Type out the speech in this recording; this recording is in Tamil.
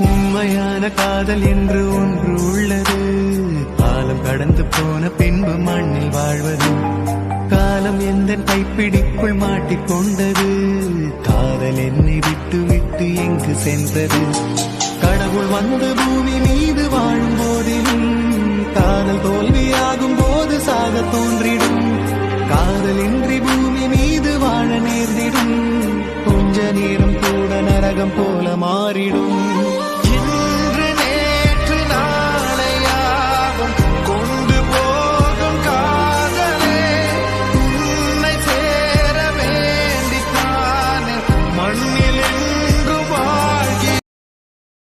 உண்மையான காதல் என்று ஒன்று உள்ளது. காலம் கடந்து போன பின்பு மண்ணில் வாழ்வது. காலம் எந்த கைப்பிடிக்குள் மாட்டிக்கொண்டது. காதல் என்னை விட்டு விட்டு எங்கு சென்றது. கடவுள் வந்து பூமி மீது வாழும் போதிலும் காதல் தோல்வியாகும் போது சாக தோன்றிடும். காதலின்றி பூமி மீது வாழ நேர்ந்திடும். கொஞ்ச நேரம் கூட நரகம் போல மாறிடும்.